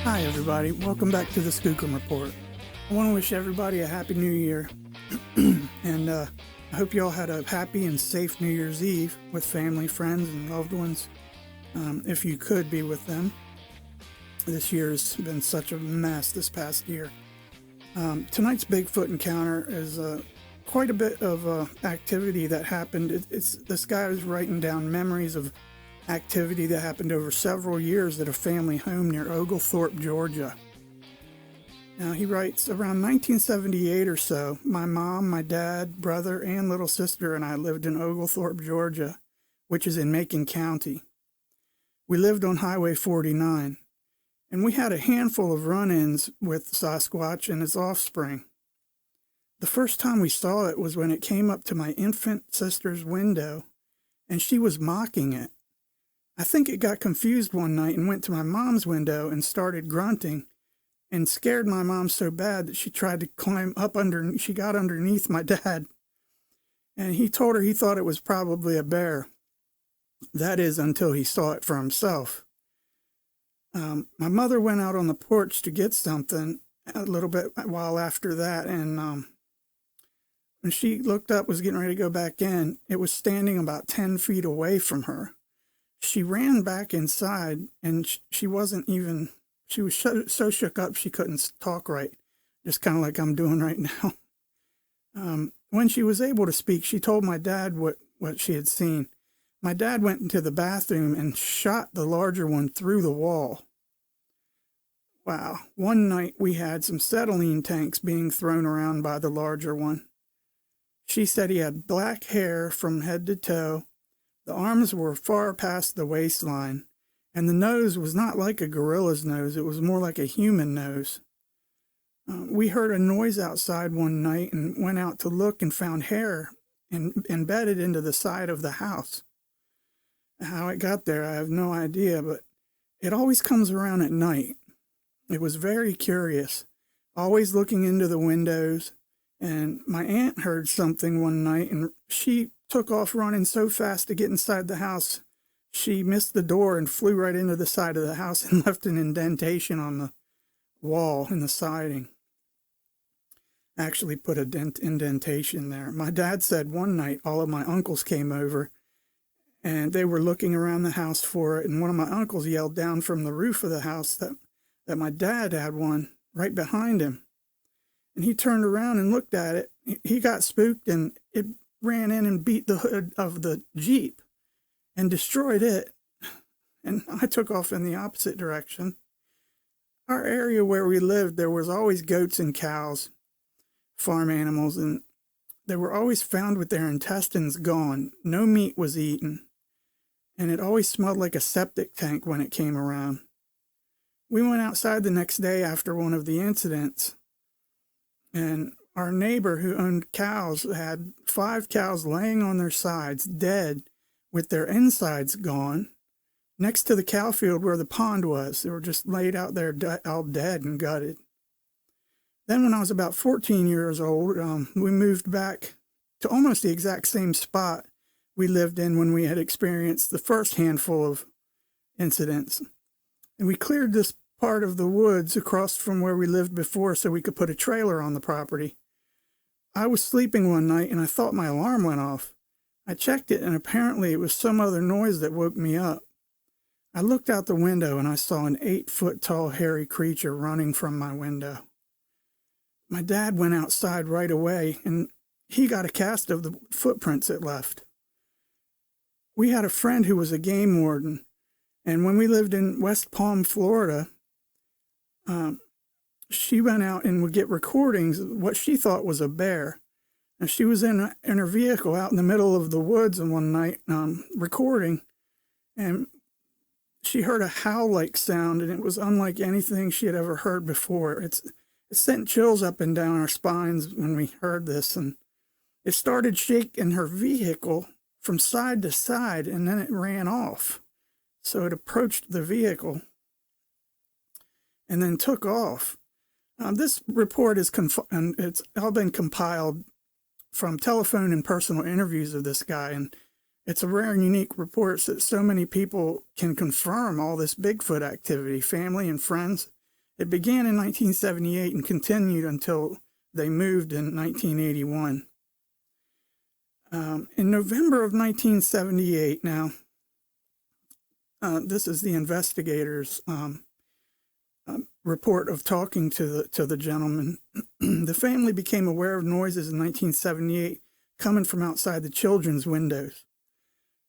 Hi everybody, welcome back to the Skookum Report. I want to wish everybody a happy new year, and I hope you all had a happy and safe New Year's Eve with family, friends, and loved ones, if you could be with them. This year's been such a mess this past year. Tonight's Bigfoot encounter is quite a bit of activity that happened. This guy was writing down memories of activity that happened over several years at a family home near Oglethorpe, Georgia. Now, he writes, around 1978 or so, my mom, my dad, brother, and little sister and I lived in Oglethorpe, Georgia, which is in Macon County. We lived on Highway 49, and we had a handful of run-ins with Sasquatch and its offspring. The first time we saw it was when it came up to my infant sister's window, and she was mocking it. I think it got confused one night and went to my mom's window and started grunting and scared my mom so bad that she tried to climb up she got underneath my dad. And he told her he thought it was probably a bear. That is, until he saw it for himself. My mother went out on the porch to get something a little bit while after that, and when she looked up, was getting ready to go back in, it was standing about 10 feet away from her. She ran back inside, and she was so shook up she couldn't talk right, just kind of like I'm doing right now. When she was able to speak, she told my dad what she had seen. My dad went into the bathroom and shot the larger one through the wall. Wow. One night we had some acetylene tanks being thrown around by the larger one. She said he had black hair from head to toe. The arms were far past the waistline, and the nose was not like a gorilla's nose. It was more like a human nose. We heard a noise outside one night and went out to look and found hair embedded into the side of the house. How it got there, I have no idea, but it always comes around at night. It was very curious, always looking into the windows, and my aunt heard something one night, and she took off running so fast to get inside the house, she missed the door and flew right into the side of the house and left an indentation on the wall in the siding. Actually put a indentation there. My dad said one night all of my uncles came over and they were looking around the house for it, and one of my uncles yelled down from the roof of the house that my dad had one right behind him. And he turned around and looked at it. He got spooked, and it ran in and beat the hood of the Jeep and destroyed it. And I took off in the opposite direction. Our area where we lived, there was always goats and cows, farm animals, and they were always found with their intestines gone. No meat was eaten. And it always smelled like a septic tank when it came around. We went outside the next day after one of the incidents, and our neighbor who owned cows had 5 cows laying on their sides, dead, with their insides gone, next to the cow field where the pond was. They were just laid out there all dead and gutted. Then when I was about 14 years old, we moved back to almost the exact same spot we lived in when we had experienced the first handful of incidents. And we cleared this part of the woods across from where we lived before so we could put a trailer on the property. I was sleeping one night and I thought my alarm went off. I checked it, and apparently it was some other noise that woke me up. I looked out the window and I saw an 8-foot-tall hairy creature running from my window. My dad went outside right away, and he got a cast of the footprints it left. We had a friend who was a game warden, and when we lived in West Palm, Florida, she went out and would get recordings of what she thought was a bear. And she was in her vehicle out in the middle of the woods one night recording, and she heard a howl-like sound, and it was unlike anything she had ever heard before. It sent chills up and down our spines when we heard this, and it started shaking her vehicle from side to side, and then it ran off. So it approached the vehicle and then took off. This report is it's all been compiled from telephone and personal interviews of this guy, and it's a rare and unique report that so many people can confirm all this Bigfoot activity, family and friends. It began in 1978 and continued until they moved in 1981. In November of 1978, now, this is the investigators' report of talking to the gentleman. The family became aware of noises in 1978 coming from outside the children's windows.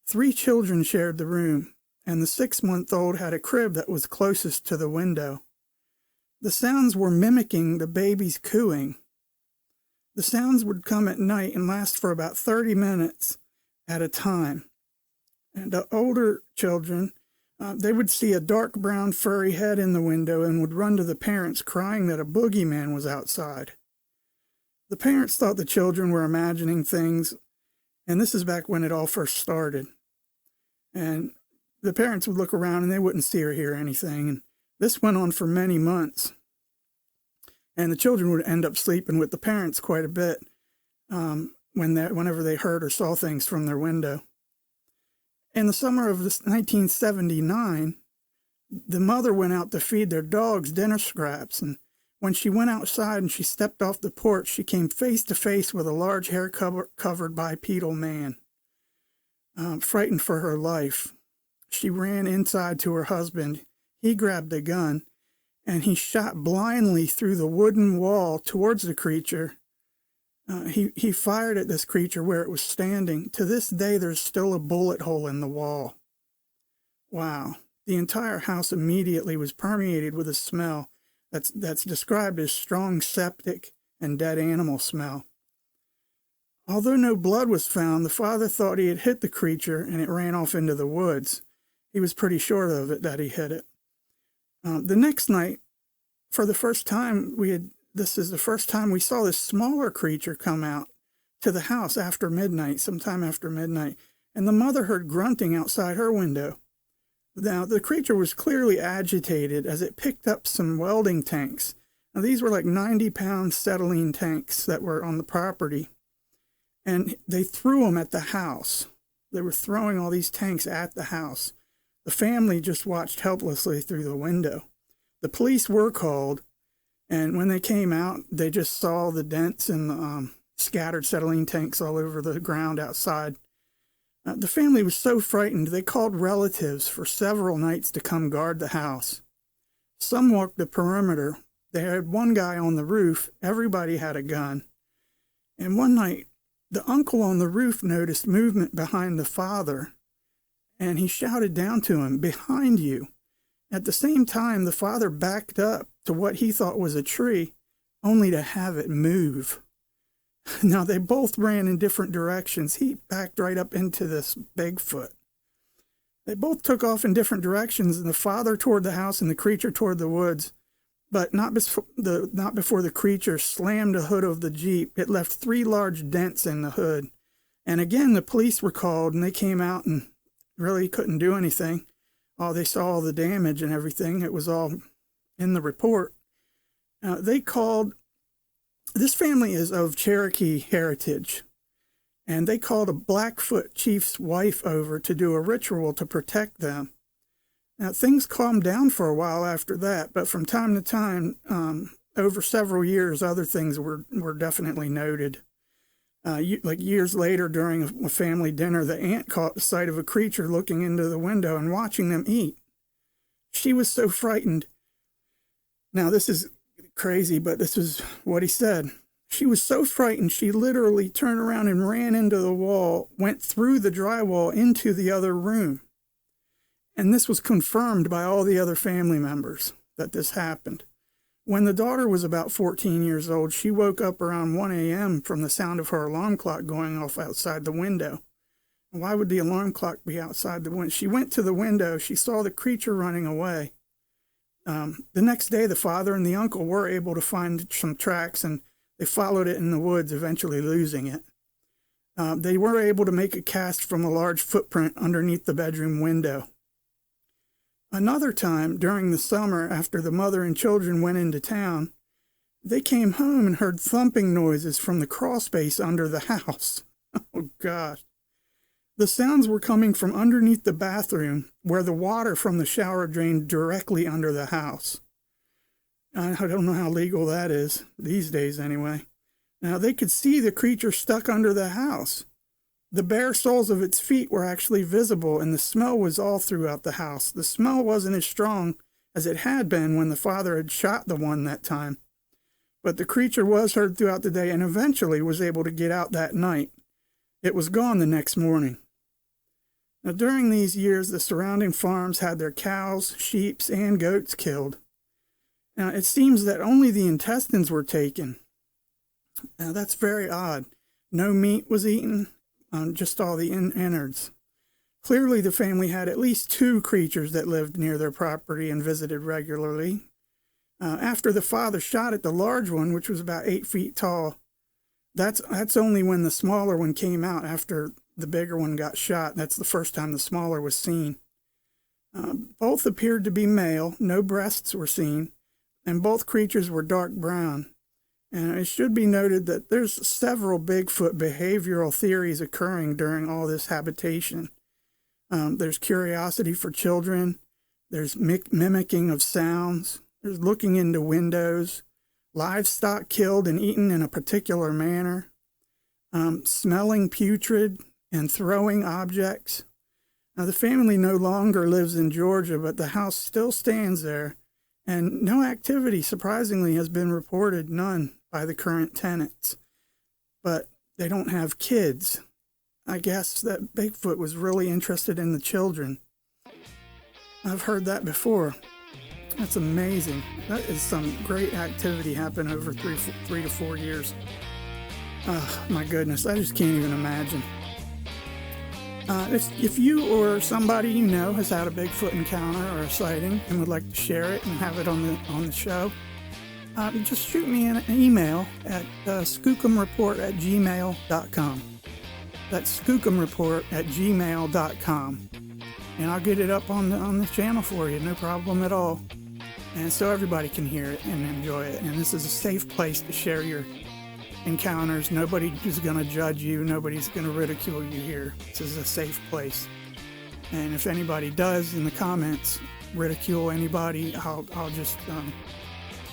3 children shared the room, and the 6-month-old had a crib that was closest to the window. The sounds were mimicking the baby's cooing. The sounds would come at night and last for about 30 minutes at a time. And the older children, they would see a dark brown furry head in the window and would run to the parents crying that a boogeyman was outside. The parents thought the children were imagining things, and this is back when it all first started. And the parents would look around and they wouldn't see or hear anything. And this went on for many months. And the children would end up sleeping with the parents quite a bit whenever they heard or saw things from their window. In the summer of 1979, the mother went out to feed their dogs dinner scraps, and when she went outside and she stepped off the porch, she came face to face with a large hair-covered bipedal man. Frightened for her life, she ran inside to her husband. He grabbed a gun, and he shot blindly through the wooden wall towards the creature. He fired at this creature where it was standing. To this day, there's still a bullet hole in the wall. Wow. The entire house immediately was permeated with a smell that's described as strong septic and dead animal smell. Although no blood was found, the father thought he had hit the creature and it ran off into the woods. He was pretty sure of it, that he hit it. The next night, for the first time, this is the first time we saw this smaller creature come out to the house after midnight, sometime after midnight, and the mother heard grunting outside her window. Now, the creature was clearly agitated as it picked up some welding tanks. Now, these were like 90-pound acetylene tanks that were on the property, and they threw them at the house. They were throwing all these tanks at the house. The family just watched helplessly through the window. The police were called, and when they came out, they just saw the dents in the scattered acetylene tanks all over the ground outside. The family was so frightened, they called relatives for several nights to come guard the house. Some walked the perimeter. They had one guy on the roof. Everybody had a gun. And one night, the uncle on the roof noticed movement behind the father, and he shouted down to him, "Behind you." At the same time, the father backed up to what he thought was a tree, only to have it move. Now, they both ran in different directions. He backed right up into this Bigfoot. They both took off in different directions, and the father toward the house and the creature toward the woods, but not before the creature slammed the hood of the Jeep. It left 3 large dents in the hood. And again, the police were called, and they came out and really couldn't do anything. They saw all the damage and everything. It was all in the report. They called. This family is of Cherokee heritage, and they called a Blackfoot chief's wife over to do a ritual to protect them. Now, things calmed down for a while after that, but from time to time, over several years, other things were definitely noted. Like years later, during a family dinner, the aunt caught sight of a creature looking into the window and watching them eat. She was so frightened. Now, this is crazy, but this is what he said. She was so frightened, she literally turned around and ran into the wall, went through the drywall into the other room. And this was confirmed by all the other family members that this happened. When the daughter was about 14 years old, she woke up around 1 a.m. from the sound of her alarm clock going off outside the window. Why would the alarm clock be outside the window? She went to the window. She saw the creature running away. The next day, the father and the uncle were able to find some tracks, and they followed it in the woods, eventually losing it. They were able to make a cast from a large footprint underneath the bedroom window. Another time, during the summer, after the mother and children went into town, they came home and heard thumping noises from the crawlspace under the house. Oh, gosh. The sounds were coming from underneath the bathroom, where the water from the shower drained directly under the house. I don't know how legal that is these days anyway. Now, they could see the creature stuck under the house. The bare soles of its feet were actually visible, and the smell was all throughout the house. The smell wasn't as strong as it had been when the father had shot the one that time. But the creature was heard throughout the day and eventually was able to get out that night. It was gone the next morning. Now, during these years, the surrounding farms had their cows, sheep, and goats killed. Now, it seems that only the intestines were taken. Now, that's very odd. No meat was eaten, just all the innards. Clearly, the family had at least 2 creatures that lived near their property and visited regularly. After the father shot at the large one, which was about 8 feet tall, that's only when the smaller one came out after the bigger one got shot. That's the first time the smaller was seen. Both appeared to be male. No breasts were seen, and both creatures were dark brown. And it should be noted that there's several Bigfoot behavioral theories occurring during all this habitation. There's curiosity for children. There's mimicking of sounds. There's looking into windows. Livestock killed and eaten in a particular manner. Smelling putrid and throwing objects. Now, the family no longer lives in Georgia, but the house still stands there, and no activity, surprisingly, has been reported, none, by the current tenants. But they don't have kids. I guess that Bigfoot was really interested in the children. I've heard that before. That's amazing. That is some great activity happened over 3 to 4 years. Oh, my goodness, I just can't even imagine. If you or somebody you know has had a Bigfoot encounter or a sighting and would like to share it and have it on the show, just shoot me an email at skookumreport@gmail.com. That's skookumreport@gmail.com, and I'll get it up on the channel for you, no problem at all. And so everybody can hear it and enjoy it. And this is a safe place to share your encounters. Nobody is going to judge you. Nobody's going to ridicule you here. This is a safe place. And if anybody does in the comments ridicule anybody, I'll just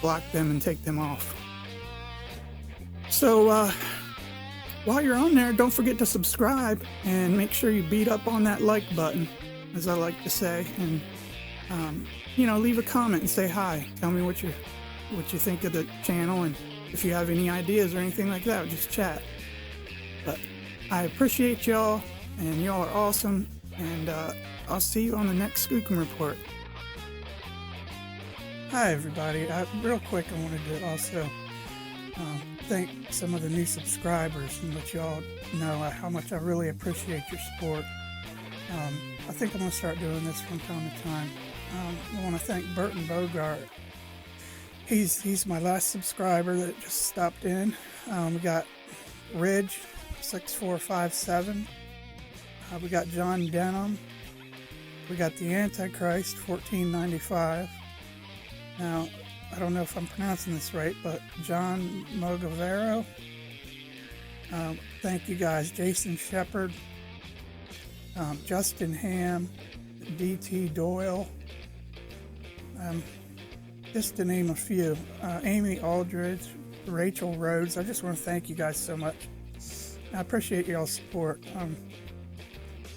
block them and take them off. So while you're on there, don't forget to subscribe and make sure you beat up on that like button, as I like to say, and leave a comment and say hi. Tell me what you think of the channel, and if you have any ideas or anything like that, just chat. But I appreciate y'all, and y'all are awesome, and I'll see you on the next Skookum Report. Hi everybody. Real quick, I wanted to also thank some of the new subscribers and let y'all know how much I really appreciate your support. I think I'm going to start doing this from time to time. I want to thank Burton Bogart. He's my last subscriber that just stopped in. We got Ridge 6457. We got John Denham. We got the Antichrist 1495. Now, I don't know if I'm pronouncing this right, but John Mogavero. Thank you guys. Jason Shepard, Justin Ham, D.T. Doyle, just to name a few. Amy Aldridge, Rachel Rhodes. I just want to thank you guys so much. I appreciate y'all's support.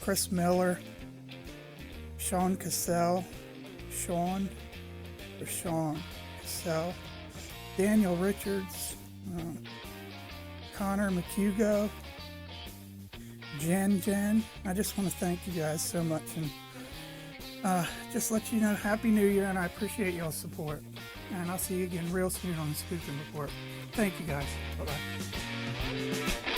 Chris Miller, Sean Cassell, Sean Cassell, Daniel Richards, Connor McHugo, Jen. I just want to thank you guys so much, and just let you know, Happy New Year, and I appreciate y'all's support. And I'll see you again real soon on the Skookum Report. Thank you guys. Bye-bye.